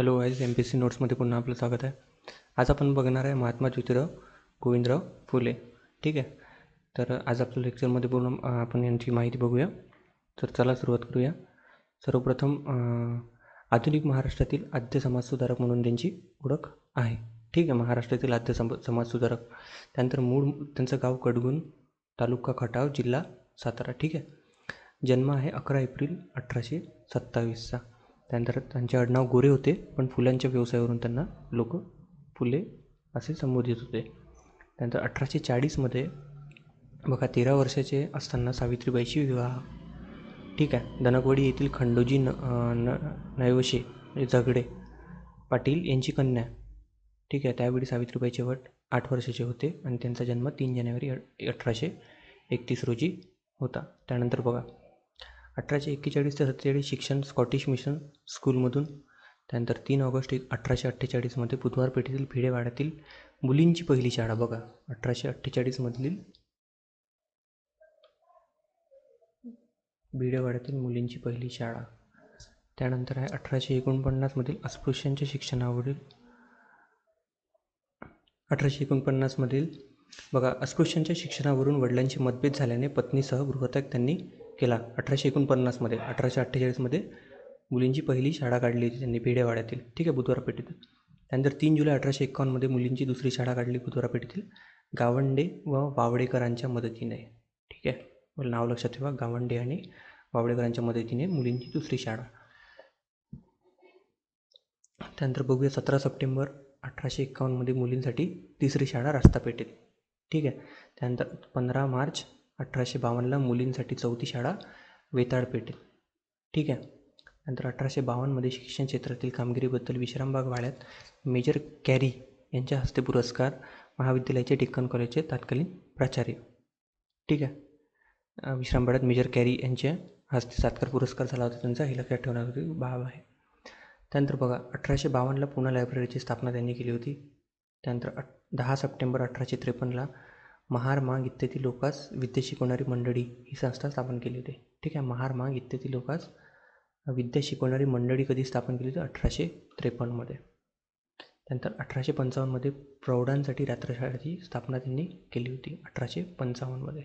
Hello guys, MPSC नोट्समध्ये पुन्हा आपलं स्वागत आहे. आज आपण बघणार आहे महात्मा ज्योतिराव गोविंदराव फुले. ठीक आहे. तर आज आपल्या लेक्चरमध्ये पूर्ण आपण यांची माहिती बघूया. तर चला सुरुवात करूया. सर्वप्रथम आधुनिक महाराष्ट्रातील आद्य समाजसुधारक म्हणून त्यांची ओळख आहे. ठीक आहे. महाराष्ट्रातील आद्य समाजसुधारक. त्यानंतर मूळ त्यांचं गाव कडगुण, तालुका खटाव, जिल्हा सातारा. ठीक आहे. जन्म आहे 11 एप्रिल 1827चा. त्यानंतर त्यांचे आडनाव गोरे होते, पण फुलांच्या व्यवसायावरून त्यांना लोक फुले असे संबोधित होते. त्यानंतर 1840मध्ये बघा 13 वर्षाचे असताना सावित्रीबाईशी विवाह. ठीक आहे. धनकवडी येथील खंडोजी नैवशे झगडे पाटील यांची कन्या. ठीक आहे. त्यावेळी सावित्रीबाईचे वट 8 वर्षाचे होते आणि त्यांचा जन्म 3 जानेवारी 1831 रोजी होता. त्यानंतर बघा 1841 ते 47 शिक्षण स्कॉटिश मिशन स्कूलमधून. त्यानंतर 3 ऑगस्ट 1848मध्ये बुधवार पेठेतील भिडेवाड्यातील मुलींची पहिली शाळा. बघा 1848मधील भिडेवाड्यातील मुलींची पहिली शाळा. त्यानंतर आहे 1849मधील अस्पृश्यांच्या शिक्षणावरील 1849मधील बघा अस्पृश्यांच्या शिक्षणावरून वडिलांचे मतभेद झाल्याने पत्नीसह गृहत्याग त्यांनी केला. 1849मध्ये 1848मध्ये मुलींची पहिली शाळा काढली होती त्यांनी भिडेवाड्यातील. ठीक आहे. बुधवार पेठेतील. त्यानंतर 3 जुलै 1851मध्ये मुलींची दुसरी शाळा काढली बुधवार पेठेतील गावंडे व वावडेकरांच्या मदतीने. ठीक आहे. मला नाव लक्षात ठेवा, गावंडे आणि वावडेकरांच्या मदतीने मुलींची दुसरी शाळा. त्यानंतर बघूया 17 सप्टेंबर 1851मध्ये मुलींसाठी तिसरी शाळा रास्तापेठेत. ठीक आहे. त्यानंतर 15 मार्च 1852ला मुलींसाठी चौथी शाळा वेताळपेठेत. ठीक आहे. नंतर 1852मध्ये शिक्षण क्षेत्रातील कामगिरीबद्दल विश्रामबाग वाड्यात मेजर कॅरी यांच्या हस्ते पुरस्कार, महाविद्यालयाचे डेक्कन कॉलेजचे तत्कालीन प्राचार्य. ठीक आहे. विश्रामबागेत मेजर कॅरी यांच्या हस्ते सत्कार पुरस्कार झाला होता त्यांचा, हे लक्षात ठेवण्यासाठी भाव आहे. त्यानंतर बघा 1852ला पुणे लायब्ररीची स्थापना त्यांनी केली होती. त्यानंतर 10 सप्टेंबर 1853ला महार मांग इत्यादी लोकांस विद्या शिकवणारी मंडळी ही संस्था स्थापन केली होती. ठीक आहे. महार मांग इत्यादी लोकांस विद्या शिकवणारी मंडळी कधी स्थापन केली होती? 1853मध्ये. त्यानंतर 1855मध्ये प्रौढांसाठी रात्रशाळेची स्थापना त्यांनी केली होती 1855मध्ये.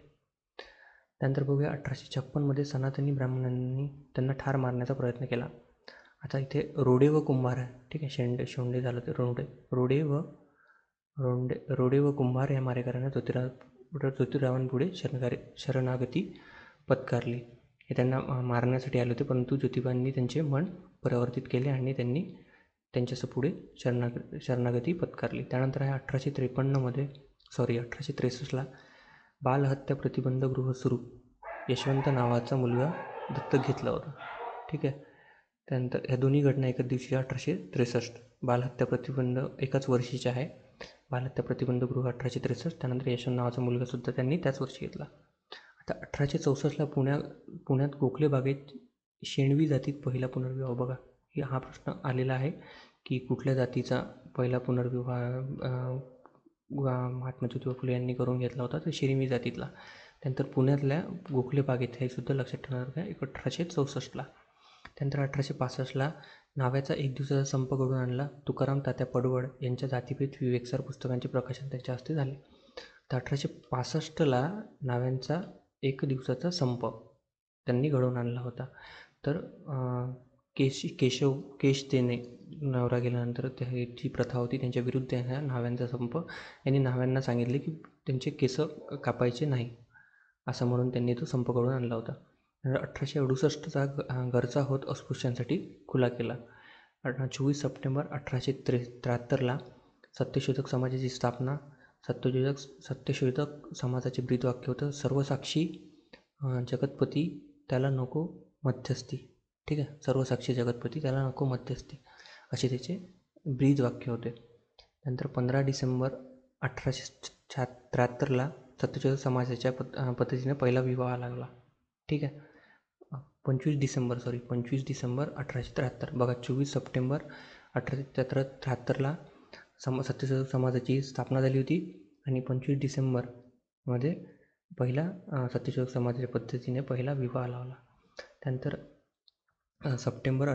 त्यानंतर बघूया 1856मध्ये सनातनी ब्राह्मणांनी त्यांना ठार मारण्याचा प्रयत्न केला. आता इथे रोडे व कुंभार आहे. ठीक आहे. शोंडे झालं ते रोडे व कुंभार या मारेकऱ्यांना ज्योतिरावांपुढे शरणागती पत्कारली. हे त्यांना मारण्यासाठी आले होते, परंतु ज्योतिबांनी त्यांचे मन परिवर्तित केले आणि त्यांनी त्यांच्यापुढे शरणागती पत्कारली. त्यानंतर आहे 1863ला बालहत्या प्रतिबंध गृह सुरू यशवंत नावाचा मुलगा दत्तक घेतला होता. ठीक आहे. त्यानंतर ह्या दोन्ही घटना एकाच दिवशी 1863. बालहत्या प्रतिबंध एकाच वर्षीचे आहे. बालहत्या प्रतिबंध गृह 1863. त्यानंतर यशवंत नावाचा मुलगासुद्धा त्यांनी त्याच वर्षी घेतला. आता 1864ला पुण्यात गोखले बागेत शेणवी जातीत पहिला पुनर्विवाह. बघा हा प्रश्न आलेला आहे की कुठल्या जातीचा पहिला पुनर्विवाह महात्मा ज्योतिबा फुले यांनी करून घेतला होता? तर शेणवी जातीतला. त्यानंतर पुण्यातल्या गोखले बागेत हे सुद्धा लक्षात ठेवणार आहे 1864ला. त्यानंतर 1865ला नाव्याचा एक दिवसाचा संप घडून आणला. तुकाराम तात्या पडवळ यांच्या जातीभेद विवेकसार पुस्तकांचे प्रकाशन त्यांच्या हस्ते झाले. तर 1865ला नाव्यांचा एक दिवसाचा संप त्यांनी घडवून आणला होता. तर केश देणे नवरा गेल्यानंतर जी प्रथा होती त्यांच्या विरुद्ध ह्या नाव्यांचा संप. यांनी नाव्यांना सांगितले की त्यांचे केस कापायचे नाही असं म्हणून त्यांनी तो संप घडवून आणला होता. 1868चा गरजा होत अस्पृश्यांसाठी खुला केला. 24 सप्टेंबर 1873ला सत्यशोधक समाजाची स्थापना. सत्यशोधक समाजाचे ब्रीदवाक्य होतं सर्वसाक्षी जगतपती त्याला नको मध्यस्थी. ठीक आहे. सर्वसाक्षी जगतपती त्याला नको मध्यस्थी असे त्याचे ब्रीदवाक्य होते. नंतर 15 डिसेंबर 1873ला सत्यशोधक समाजाच्या पद्धतीने पहिला विवाह लागला. ठीक आहे. 25 डिसेंबर 1873. बघा 24 सप्टेंबर 1873ला सत्यशोधक समाजाची स्थापना झाली होती आणि 25 डिसेंबरमध्ये पहिला सत्यशोधक समाजाच्या पद्धतीने पहिला विवाह लावला. त्यानंतर सप्टेंबर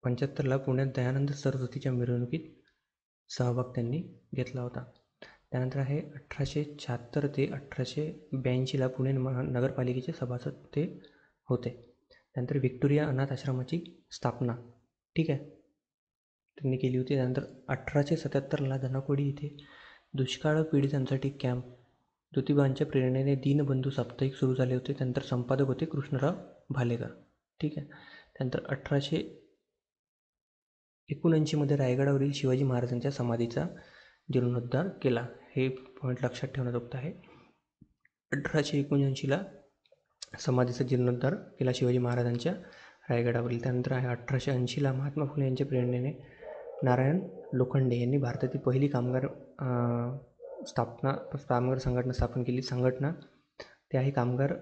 75ला पुण्यात दयानंद सरस्वतीच्या मिरवणुकीत सहभाग त्यांनी घेतला होता. त्यानंतर आहे 1876 ते 1882ला पुणे नगरपालिकेचे सभासद ते होते. त्यानंतर व्हिक्टोरिया अनाथ आश्रमाची स्थापना, ठीक आहे, त्यांनी केली होती. त्यानंतर 1877ला धनकोडी इथे दुष्काळ पीडितांसाठी कॅम्प ज्योतिबांच्या प्रेरणेने दीनबंधू साप्ताहिक सुरू झाले होते. त्यानंतर संपादक होते कृष्णराव भालेकर, ठीक आहे. त्यानंतर 1879मध्ये रायगडावरील शिवाजी महाराजांच्या समाधीचा जीर्णोद्धार केला. हे पॉईंट लक्षात ठेवण्याजोगतं आहे. 1879ला समाधीचा जीर्णोद्धार केला शिवाजी महाराजांच्या रायगडावरील. त्यानंतर आहे 1880ला महात्मा फुले यांच्या प्रेरणेने नारायण लोखंडे यांनी भारतातील पहिली कामगार संघटना स्थापन केली. संघटना ते आहे कामगार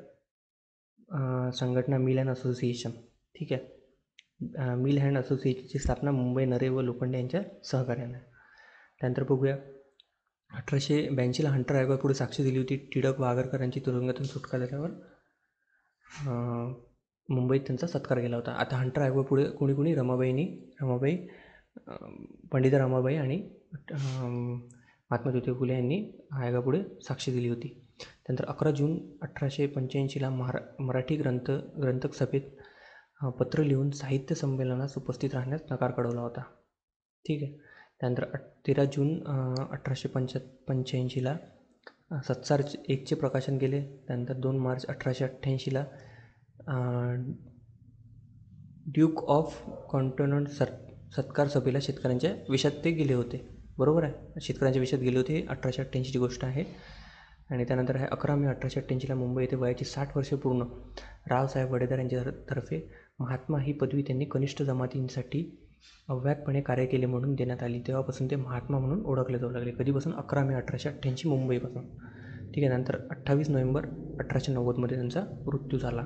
संघटना मिल अँड असोसिएशन, ठीक आहे. मिल अँड असोसिएशनची स्थापना मुंबई नरे व लोखंडे यांच्या सहकार्याने. त्यानंतर बघूया 1882ला हंटर आयोगापुढे साक्ष दिली होती. टिळक व आगरकरांची तुरुंगातून सुटका झाल्यावर मुंबईत त्यांचा सत्कार केला होता. आता हंटर आयोगापुढे कोणी रमाबाई पंडिता रमाबाई आणि महात्मा ज्योतिबा फुले यांनी आयोगापुढे साक्ष दिली होती. त्यानंतर 11 जून 1885ला मराठी ग्रंथक सभेत पत्र लिहून साहित्य संमेलनास उपस्थित राहण्यास नकार कळवला होता, ठीक आहे. त्यानंतर 13 जून 1885ला सत्सार 1चे प्रकाशन केले. त्यानंतर 2 मार्च 1888ला ड्यूक ऑफ कॉन्टिनेंट सत्कार सभेला शेतकऱ्यांच्या विषयात ते गेले होते, बरोबर आहे. शेतकऱ्यांच्या विषयात गेले होते, 1888ची गोष्ट आहे. आणि त्यानंतर आहे 11 मे 1888ला मुंबई येथे वयाची 60 वर्षे पूर्ण रावसाहेब वडेदार यांच्यातर्फे महात्मा ही पदवी त्यांनी कनिष्ठ जमातींसाठी अव्याहतपणे कार्य केले म्हणून देण्यात आली. तेव्हापासून ते महात्मा म्हणून ओळखले जाऊ लागले. कधीपासून? 11 मे 1888 मुंबईपासून, ठीक आहे. नंतर 28 नोव्हेंबर 1890मध्ये त्यांचा मृत्यू झाला.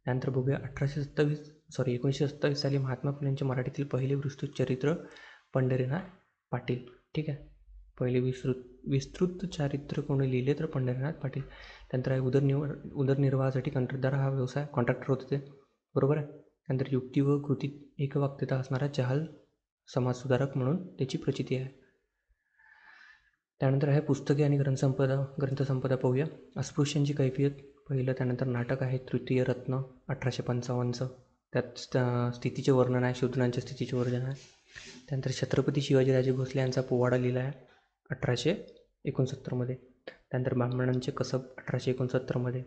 त्यानंतर बघूया 1927 साली महात्मा फुलेंचे मराठीतील पहिले विस्तृत चरित्र पंढरीनाथ पाटील, ठीक आहे. पहिले विस्तृत चारित्र्य कोणी लिहिले तर पंढरीनाथ पाटील. त्यानंतर आहे उदरनिर्वाहासाठी कंत्राटदार हा व्यवसाय, कॉन्ट्रॅक्टर होते ते, बरोबर आहे. त्यानंतर युक्ती व कृतीत एकवाक्यता असणारा जहाल समाजसुधारक म्हणून त्याची प्रचिती आहे. त्यानंतर आहे पुस्तके आणि ग्रंथसंपदा पाहूया. अस्पृश्यांची कैफियत पहिलं. त्यानंतर नाटक आहे तृतीय रत्न 1855चं, त्यात स्थितीचे वर्णन आहे, शूद्रांच्या स्थितीचे वर्णन आहे. त्यानंतर छत्रपती शिवाजीराजे भोसले यांचा पोवाडा लिहिला आहे 1869मध्ये. त्यानंतर ब्राह्मणांचे कसब 1869मध्ये.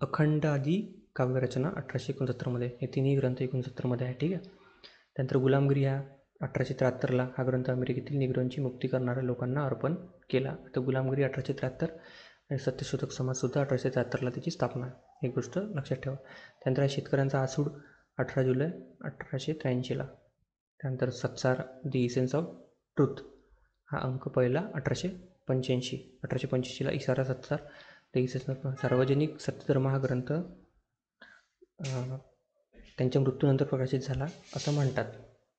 अखंड आदी काव्यरचना 1869मध्ये. हे तिन्ही ग्रंथ 69मध्ये आहे, ठीक आहे. त्यानंतर गुलामगिरी हा 1873ला हा ग्रंथ अमेरिकेतील निग्रोंची मुक्ती करणाऱ्या लोकांना अर्पण केला. तर गुलामगिरी 1873 आणि सत्यशोधक समाजसुद्धा 1873ला त्याची स्थापना, एक गोष्ट लक्षात ठेवा. त्यानंतर शेतकऱ्यांचा आसूड 18 जुलै 1883ला. त्यानंतर सत्सार दी इसेन्स ऑफ ट्रूथ हा अंक पहिला 1885ला इशारा सत्सार द इसेन्स ऑफ सार्वजनिक सत्यधर्म हा ग्रंथ त्यांच्या मृत्यूनंतर प्रकाशित झाला असं म्हणतात,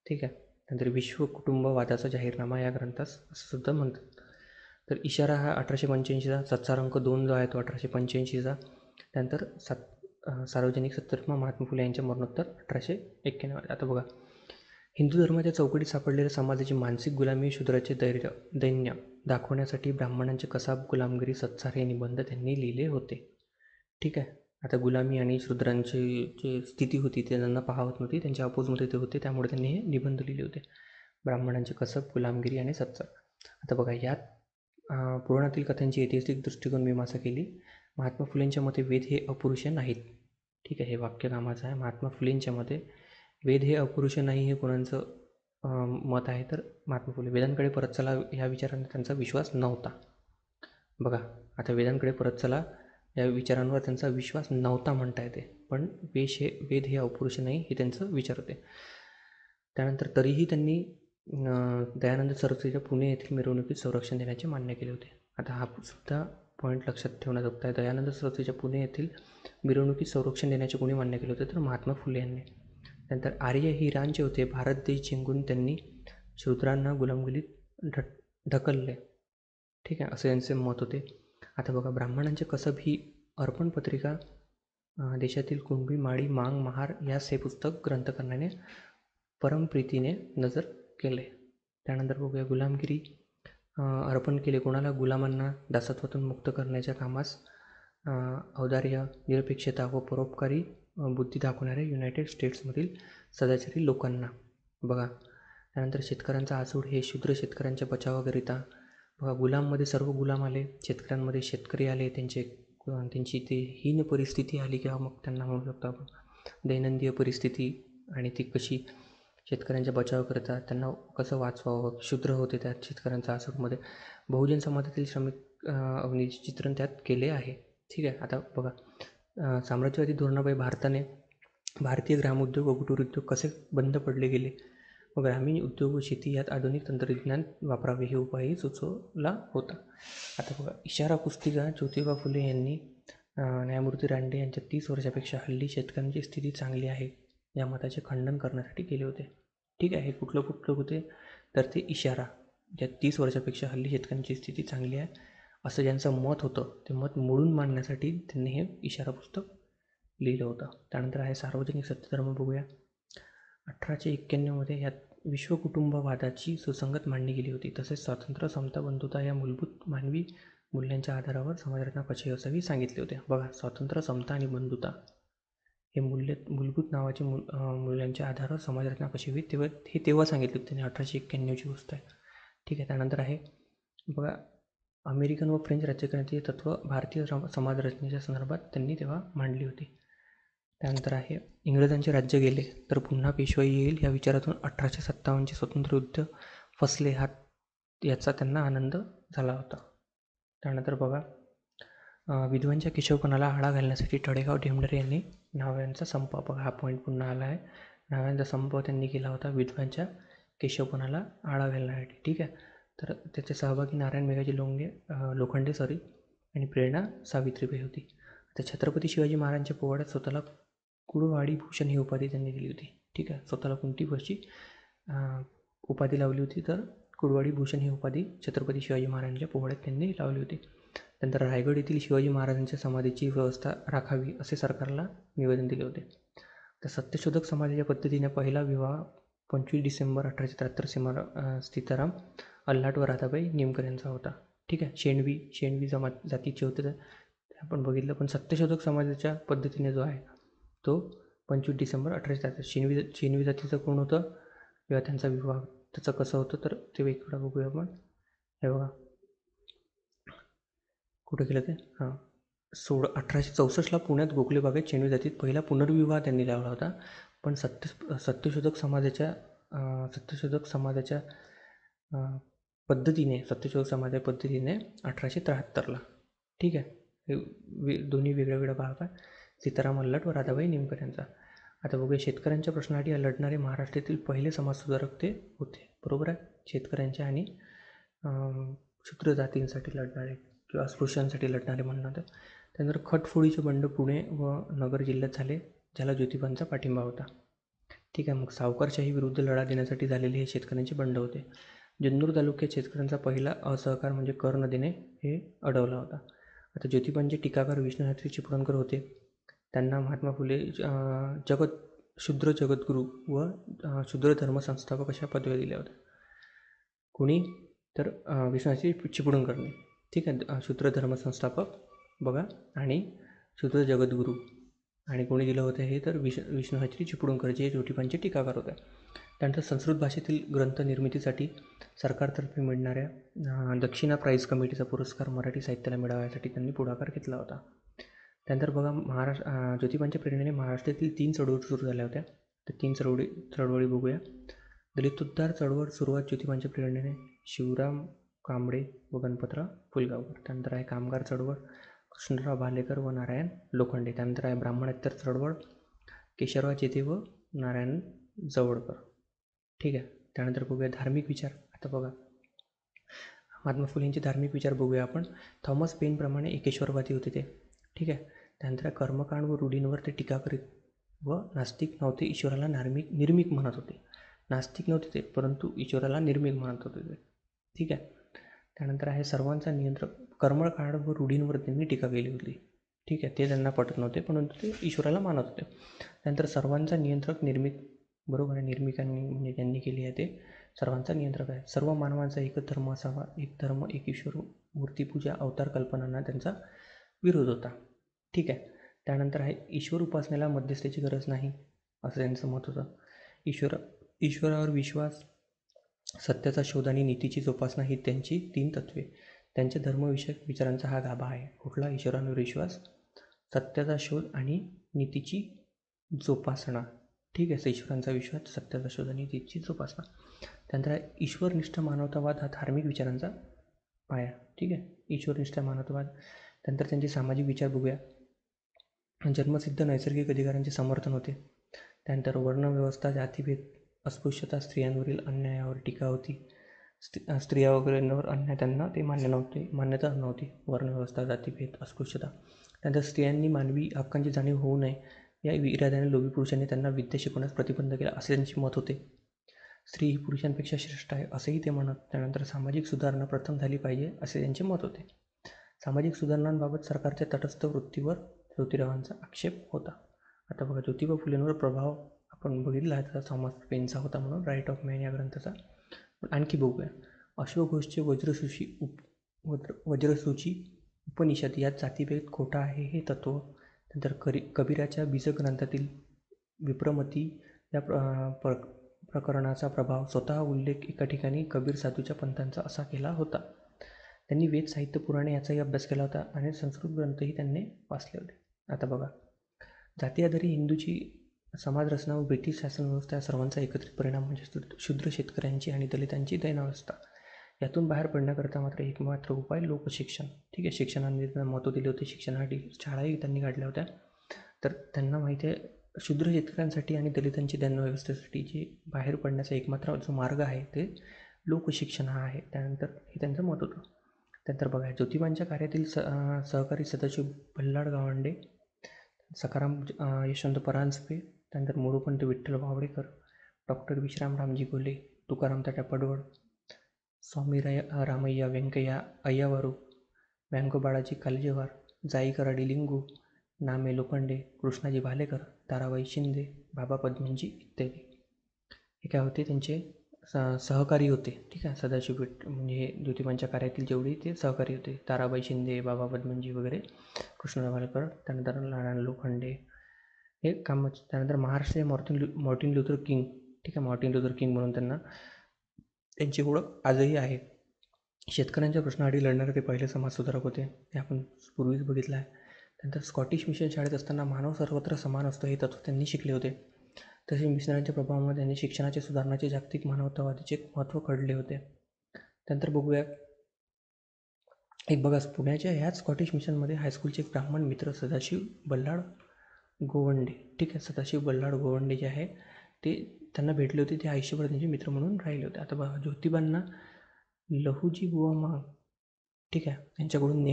ठीक आहे. त्यानंतर विश्व कुटुंबवादाचा जाहीरनामा या ग्रंथास असं सुद्धा म्हणतात. तर इशारा हा 1885चा, सत्सार अंक 2 जो आहे तो 1885चा. त्यानंतर सार्वजनिक सत्यधर्म महात्मा फुले यांच्या मरणोत्तर 1891. आता बघा, हिंदू धर्माच्या चौकटीत सापडलेल्या समाजाची मानसिक गुलामी, शूद्राचे दैन्य दाखवण्यासाठी ब्राह्मणांचे कसाब, गुलामगिरी, सत्सार हे निबंध त्यांनी लिहिले होते, ठीक आहे. आता गुलामी आणि शूद्रांची जी स्थिती होती ते त्यांना पाहत नव्हती, त्यांच्या अपोजमध्ये ते होते, त्यामुळे त्यांनी हे निबंध लिहिले होते. ब्राह्मणांचे कसब, गुलामगिरी आणि सत्सार. आता बघा, यात पुराणातील कथांची ऐतिहासिक दृष्टिकोन मीमांसा केली. महात्मा फुलेंच्या मते वेद हे अपुरुष नाहीत, ठीक आहे. हे वाक्य कामाचं आहे. महात्मा फुलेंच्या मते वेद हे अपुरुष नाही हे कोणाचं मत आहे तर महात्मा फुले. वेदांकडे परत चला ह्या विचारांना त्यांचा विश्वास नव्हता. बघा, आता वेदांकडे परत चला या विचारांवर त्यांचा विश्वास नव्हता म्हणता येते, पण वेद हे अपुरुष नाही हे त्यांचं विचार होते. त्यानंतर तरीही त्यांनी दयानंद सरस्वतीच्या पुणे येथील मिरवणुकीत संरक्षण देण्याचे मान्य केले होते. आता हा सुद्धा पॉईंट लक्षात ठेवण्याजोगता आहे. दयानंद सरस्वतीच्या पुणे येथील मिरवणुकीत संरक्षण देण्याचे कोणी मान्य केले होते तर महात्मा फुले यांनी. त्यानंतर आर्य हे इराणचे होते. भारत देश जिंकून त्यांनी शूद्रांना गुलामगिरीत ढकलले, ठीक आहे, असे यांचे मत होते. आता बघा, ब्राह्मणांचे कसब ही अर्पण पत्रिका देशातील कुणबी, माळी, मांग, महार यास हे पुस्तक ग्रंथकर्त्याने परमप्रीतीने नजर केले. त्यानंतर बघूया गुलामगिरी अर्पण केले कोणाला? गुलामांना दासत्वातून मुक्त करण्याच्या कामास औदार्य, निरपेक्षता व परोपकारी बुद्धी दाखवणाऱ्या युनायटेड स्टेट्समधील सदाचारी लोकांना. बघा त्यानंतर शेतकऱ्यांचा आसूड हे शूद्र शेतकऱ्यांच्या बचावाकरिता. बघा गुलाममध्ये सर्व गुलाम आले, शेतकऱ्यांमध्ये शेतकरी आले, त्यांची ते हीन परिस्थिती आली किंवा मग त्यांना म्हणू शकतो आपण दैनंदिन परिस्थिती, आणि ती कशी शेतकऱ्यांच्या बचावाकरिता त्यांना कसं वाचवावं, शूद्र होते त्यात शेतकऱ्यांच्या आसूडमध्ये. बहुजन समाजातील श्रमिक अग्नीचे चित्रण त्यात केले आहे. ठीक आहे. आता बघा साम्राज्यवादी धोरणाबाई भारतीय ग्रामोद्योग व कुटीर उद्योग कसे बंद पडले गेले व ग्रामीण उद्योग व शेती यात आधुनिक तंत्रज्ञान वापरावे हे उपायही सुचवला होता. आता बघा इशारा पुस्तिका ज्योतिबा फुले यांनी न्यायमूर्ती रानडे यांच्या 30 वर्षापेक्षा हल्ली शेतकऱ्यांची स्थिती चांगली आहे या मताचे खंडन करण्यासाठी केले होते. ठीक आहे. हे कुठलं होते तर ते इशारा, ज्या 30 वर्षापेक्षा हल्ली शेतकऱ्यांची स्थिती चांगली आहे असं ज्यांचं मत होतं ते मत मोडून मांडण्यासाठी त्यांनी हे इशारा पुस्तक लिहिलं होतं. त्यानंतर आहे सार्वजनिक सत्यधर्म. बघूया 1891 यात विश्वकुटुंबवादाची सुसंगत मांडणी केली होती. तसेच स्वातंत्र्य, समता, बंधुता या मूलभूत मानवी मूल्यांच्या आधारावर समाजरचना कशी असावी सांगितले होते. बघा स्वातंत्र्य, समता आणि बंधुता हे मूलभूत नावाचे मूल्यांच्या आधारावर समाजरचना कशी होईल तेव्हा सांगितले होते त्यांनी. 1891ची गोष्ट आहे. ठीक आहे. त्यानंतर आहे बघा अमेरिकन व फ्रेंच राज्यकारणाची तत्त्व भारतीय समाजरचनेच्या संदर्भात त्यांनी तेव्हा मांडली होती. त्यानंतर आहे इंग्रजांचे राज्य गेले तर पुन्हा पेशवाई येईल या विचारातून 1857चे स्वतंत्र युद्ध फसले याचा त्यांना आनंद झाला होता. त्यानंतर बघा विधवांच्या केशवपणाला आळा घालण्यासाठी तळेगाव ढेमडरे यांनी न्हाव्यांचा संप. बघा हा पॉईंट पुन्हा आला आहे. न्हाव्यांचा संप त्यांनी केला होता विधवांच्या केशवपणाला आळा घालण्यासाठी. ठीक आहे. तर त्याचे सहभागी नारायण मेघाजी लोखंडे आणि प्रेरणा सावित्रीबाई होती. तर छत्रपती शिवाजी महाराजांच्या पोवाड्यात स्वतःला कुळवाडी भूषण ही उपाधी त्यांनी दिली होती. ठीक आहे. स्वतःला कोणती कशी उपाधी लावली होती तर कुळवाडी भूषण ही उपाधी छत्रपती शिवाजी महाराजांच्या पोवाड्यात त्यांनी लावली होती. नंतर रायगड येथील शिवाजी महाराजांच्या समाधीची व्यवस्था राखावी असे सरकारला निवेदन दिले होते. तर सत्यशोधक समाजाच्या पद्धतीने पहिला विवाह 25 डिसेंबर 1873 सीताराम अल्हाट व राधाबाई निमकर यांचा होता. ठीक आहे. शेणवी जातीचे होते ते आपण बघितलं. पण सत्यशोधक समाजाच्या पद्धतीने जो आहे तो 25 डिसेंबर 1873. शेणवी जातीचं कोण होतं किंवा त्यांचा विवाह त्याचं कसं होतं तर ते वेगळं बघूया आपण. हे बघा कुठं केलं ते 1864ला पुण्यात गोखले बागेत शेणवी जातीत पहिला पुनर्विवाह त्यांनी लावला होता. पण सत्यशोधक समाजाच्या पद्धतीने 1873ला. ठीक आहे. हे दोन्ही वेगळ्या भाग आहे. सीताराम अल्हाट व राधाबाई निमकर यांचा. आता बघूया शेतकऱ्यांच्या प्रश्नासाठी लढणारे महाराष्ट्रातील पहिले समाजसुधारक ते होते. बरोबर आहे. शेतकऱ्यांच्या आणि शूद्र जातींसाठी लढणारे किंवा अस्पृश्यांसाठी लढणारे म्हणणार. त्यानंतर खटफोडीचे बंड पुणे व नगर जिल्ह्यात झाले ज्याला ज्योतिबांचा पाठिंबा होता. ठीक आहे. मग सावकारशाही विरुद्ध लढा देण्यासाठी झालेले हे शेतकऱ्यांचे बंड होते. जुन्नर तालुक्यात शेतकऱ्यांचा पहिला असहकार म्हणजे कर न देणे हे अडवला होता. आता ज्योतिबांचे टीकाकार विष्णुशास्त्री चिपळूणकर होते. त्यांना महात्मा फुले शूद्र जगद्गुरू व शूद्र धर्मसंस्थापक अशा पदव्या दिल्या होत्या. कोणी तर विष्णुशास्त्री चिपळूणकरने. ठीक आहे. शूद्र धर्मसंस्थापक बघा आणि शूद्र जगद्गुरू आणि कोणी दिलं होतं हे तर विष्णुशास्त्री चिपळूणकर जे ज्योतिबांचे टीकाकार होते. त्यानंतर संस्कृत भाषेतील ग्रंथ निर्मितीसाठी सरकारतर्फे मिळणाऱ्या दक्षिणा प्राईज कमिटीचा पुरस्कार मराठी साहित्याला मिळवण्यासाठी त्यांनी पुढाकार घेतला होता. त्यानंतर बघा ज्योतिबांच्या प्रेरणेने महाराष्ट्रातील 3 चळवळी सुरू झाल्या होत्या. तर 3 चळवळी बघूया. दलितोद्धार चळवळ सुरुवात ज्योतिबांच्या प्रेरणेने शिवराम कांबळे व गणपतराव फुलगावकर. त्यानंतर आहे कामगार चळवळ कृष्णराव भालेकर व नारायण लोखंडे. त्यानंतर आहे ब्राह्मणेतर चळवळ केशवराव जेधे व नारायण जवळकर. ठीक आहे. त्यानंतर बघूया धार्मिक विचार. आता बघा महात्मा फुलेंचे धार्मिक विचार बघूया आपण. थॉमस पेनप्रमाणे एकेश्वरवादी होते ते. ठीक आहे. त्यानंतर कर्मकांड व रूढींवर ते टीका करीत व नास्तिक नव्हते, ईश्वराला निर्मिक म्हणत होते. नास्तिक नव्हते ते परंतु ईश्वराला निर्मिक म्हणत होते ते. ठीक आहे. त्यानंतर आहे सर्वांचा नियंत्रक. कर्मकांड व रूढींवर त्यांनी टीका केली होती. ठीक आहे, ते त्यांना पटत नव्हते, परंतु ते ईश्वराला मानत होते. त्यानंतर सर्वांचा नियंत्रक निर्मित, बरोबर आहे, निर्मिकांनी म्हणजे ज्यांनी केली आहे ते सर्वांचा नियंत्रक आहे. सर्व मानवांचा एकच धर्म असावा, एक धर्म, एक ईश्वर, मूर्तीपूजा, अवतार कल्पनांना त्यांचा विरोध होता. ठीक आहे. त्यानंतर आहे ईश्वर उपासनेला मध्यस्थाची गरज नाही, असं त्यांचं मत होतं. ईश्वरावर विश्वास, सत्याचा शोध आणि नीतीची जोपासना ही त्यांची 3 तत्वे. त्यांच्या धर्मविषयक विचारांचा हा गाभा आहे. कुठला? ईश्वरावर विश्वास, सत्याचा शोध आणि नीतीची जोपासना. ठीक आहे, ईश्वरांचा विश्वास, सत्याचा शोध आणि नीतीची जोपासना. त्यानंतर ईश्वरनिष्ठ मानवतावाद हा धार्मिक विचारांचा पाया. ठीक आहे, ईश्वरनिष्ठ मानवतावाद. त्यानंतर त्यांचे सामाजिक विचार बघूया. जन्मसिद्ध नैसर्गिक अधिकारांचे समर्थन होते. त्यानंतर वर्णव्यवस्था, जातीभेद, अस्पृश्यता, स्त्रियांवरील अन्यायावर टीका होती. स्त्रिया वगैरेंवर अन्याय त्यांना ते मान्यता नव्हती. वर्णव्यवस्था, जातीभेद, अस्पृश्यता. त्यानंतर स्त्रियांनी मानवी हक्कांची जाणीव होऊ नये या इराद्याने लोभी पुरुषांनी त्यांना विद्या शिकवण्यास प्रतिबंध केला, असे त्यांचे मत होते. स्त्री ही पुरुषांपेक्षा श्रेष्ठ आहे असंही ते म्हणत. त्यानंतर सामाजिक सुधारणा प्रथम झाली पाहिजे असे त्यांचे मत होते. सामाजिक सुधारणांबाबत सरकारच्या तटस्थ वृत्तीवर ज्योतिरावांचा आक्षेप होता. आता बघा, ज्योतिबा फुलेंवर प्रभाव आपण बघितला आहे, त्याचा थॉमस पेनचा होता म्हणून, राईट ऑफ मॅन या ग्रंथाचा. आणखी बघूया. अश्वघोषचे वज्रसूची उपनिषद यात जातीभेद खोटा आहे हे तत्व. नंतर कबीराच्या बीजग्रंथातील विप्रमती या प्रकरणाचा प्रभाव, स्वतः उल्लेख एका ठिकाणी कबीर साधूच्या पंथांचा असा केला होता. त्यांनी वेद, साहित्य, पुराणे याचाही अभ्यास केला होता आणि संस्कृत ग्रंथही त्यांनी वाचले होते. आता बघा, जाती आधारित हिंदूची समाजरचना व ब्रिटिश शासनव्यवस्था या सर्वांचा एकत्रित परिणाम म्हणजे शूद्र शेतकऱ्यांची आणि दलितांची दैनावस्था. यातून बाहेर पडण्याकरता मात्र एकमात्र उपाय लोकशिक्षण. ठीक आहे, शिक्षणाने त्यांना महत्त्व दिले होते. शिक्षणासाठी शाळाही त्यांनी काढल्या होत्या. तर त्यांना माहिती आहे, शूद्र शेतकऱ्यांसाठी आणि दलितांची दैनव्यवस्थेसाठी जे बाहेर पडण्याचा एकमात्र जो मार्ग आहे ते लोकशिक्षण हा आहे. त्यानंतर हे त्यांचं मत होतं. त्यानंतर बघा, ज्योतिबांच्या कार्यातील सहकारी सदाशिव बल्लाळ गावंडे, सखाराम यशवंत परांजपे, त्यानंतर मोरोपंत विठ्ठल वावडेकर, डॉक्टर विश्राम रामजी घोले, तुकाराम तात्या पडवळ, स्वामी रामय्या व्यंकय्या अय्यावारू, व्यंको बाळाजी कालेजेवार, जाई कराडी लिंगू, नामे लोखंडे, कृष्णाजी भालेकर, ताराबाई शिंदे, बाबा पद्मनजी इत्यादी हे काय होते, त्यांचे सहकारी होते. ठीक आहे, सदाशिव म्हणजे ज्योतिबांच्या कार्यातील जेवढे ते सहकारी होते. ताराबाई शिंदे, बाबा पद्मनजी वगैरे, कृष्णराव भालेकर, त्यानंतर नारायण लोखंडे हे काम. त्यानंतर महाराष्ट्र मार्टिन लुथर किंग. ठीक आहे, मार्टिन लुथर किंग म्हणून त्यांची ओळख आजही आहे. शेतकऱ्यांच्या प्रश्नासाठी लढणारे ते पहिले समाजसुधारक होते, हे आपण पूर्वीच बघितलं आहे. त्यानंतर स्कॉटिश मिशन शाळेत असताना मानव सर्वत्र समान असतो हे तत्त्व त्यांनी शिकले होते. तसेच मिशनरीच्या प्रभावामुळे त्यांनी शिक्षणाचे सुधारणाचे जागतिक मानवतावादीचे महत्त्व घडले होते. त्यानंतर बघूया, एक बघा, पुण्याच्या ह्याच स्कॉटिश मिशनमध्ये हायस्कूलचे एक ब्राह्मण मित्र सदाशिव बल्लाळ गोवंडे. ठीक आहे, सदाशिव बल्लाळ गोवंडे जे आहे ते त्यांना भेटले होते. ते आयुष्यभर त्यांचे मित्र म्हणून राहिले होते. आता बघा, ज्योतिबांना लहुजी बुवा मांग, ठीक आहे, त्यांच्याकडून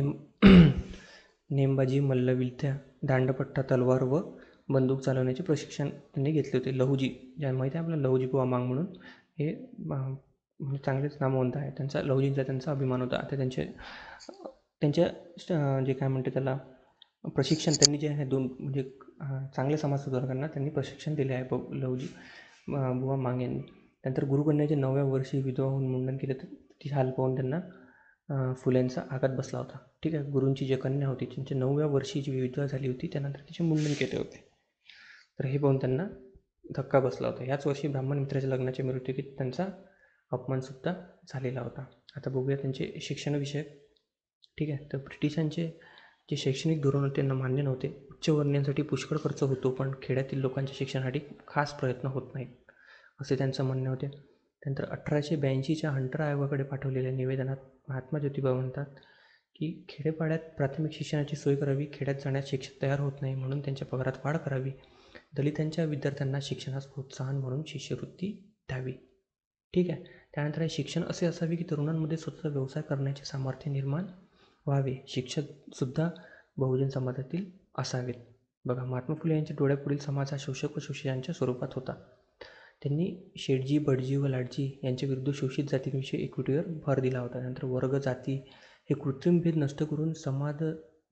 नेमबाजी, मल्लविद्या, दांडपट्टा, तलवार व बंदूक चालवण्याचे प्रशिक्षण त्यांनी घेतले होते. लहुजी, ज्या माहिती आहे आपल्याला, लहुजी बुवा मांग म्हणून, हे म्हणजे चांगलेच नामवंत आहे. त्यांचा लहुजींचा त्यांचा अभिमान होता. आता त्यांच्या जे काय म्हणते त्याला प्रशिक्षण त्यांनी जे आहे म्हणजे चांगले समाजसुधारकांना त्यांनी प्रशिक्षण दिले आहे लहुजी बुवा मांग यांनी. त्यानंतर गुरुकन्याच्या 9व्या वर्षी विधवा होऊन मुंडन केले, तर ती हाल पाहून त्यांना फुल्यांचा आघात बसला होता. ठीक आहे, गुरूंची जी कन्या होती त्यांच्या 9व्या वर्षी जी विधवा झाली होती, त्यानंतर तिचे मुंडन केले होते. तर हे पाहून त्यांना धक्का बसला होता. याच वर्षी ब्राह्मण मित्राच्या लग्नाच्या मिरवणुकीत त्यांचा अपमानसुद्धा झालेला होता. आता बघूया त्यांचे शिक्षणविषयक. ठीक आहे, तर ब्रिटिशांचे जे शैक्षणिक धोरण होते त्यांना मान्य नव्हते. उच्चवर्णीयांसाठी पुष्कळ खर्च होतो, पण खेड्यातील लोकांच्या शिक्षणासाठी खास प्रयत्न होत नाहीत, असे त्यांचं म्हणणे होते. त्यानंतर 1882च्या हंटर आयोगाकडे पाठवलेल्या निवेदनात महात्मा ज्योतिबा म्हणतात की खेडेपाड्यात प्राथमिक शिक्षणाची सोय करावी, खेड्यात जाण्यास शिक्षक तयार होत नाही म्हणून त्यांच्या पगारात वाढ करावी, दलितांच्या विद्यार्थ्यांना शिक्षणास प्रोत्साहन म्हणून शिष्यवृत्ती द्यावी. ठीक आहे, त्यानंतर हे शिक्षण असे असावे की तरुणांमध्ये स्वतःचा व्यवसाय करण्याचे सामर्थ्य निर्माण व्हावे. शिक्षकसुद्धा बहुजन समाजातील असावेत. बघा, महात्मा फुले यांच्या डोळ्यापुढील समाज हा शोषक व शोषितांच्या स्वरूपात होता. त्यांनी शेठजी, भटजी व लाटजी यांच्या विरुद्ध शोषित जातींविषयी इक्विटीवर भर दिला होता. नंतर वर्ग, जाती हे कृत्रिम भेद नष्ट करून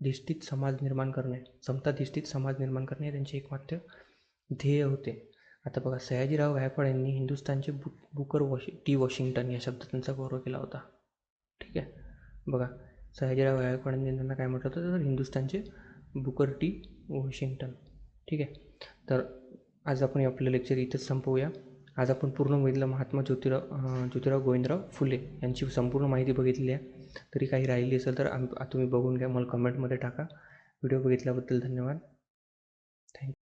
समताधिष्ठित समाज निर्माण करणे, समताधिष्ठित समाज निर्माण करणे हे त्यांचे एकमात्र ध्येय होते. आता बघा, सयाजीराव गायकवाड यांनी हिंदुस्थानचे बुकर टी वॉशिंग्टन या शब्दात त्यांचा गौरव केला होता. ठीक आहे, बघा सयाजीराव गायकवाड यांनी त्यांना काय म्हटलं होतं, तर हिंदुस्थानचे बुकर टी वॉशिंग्टन. ठीक आहे, तर आज आपण आपलं लेक्चर इथंच संपवूया. आज आपण पूर्ण बघितलं महात्मा ज्योतिराव गोविंदराव फुले यांची संपूर्ण माहिती बघितली आहे. तरी काही राहिली असेल तर तुम्ही बघून घ्या, मला कमेंटमध्ये टाका. व्हिडिओ बघितल्याबद्दल धन्यवाद.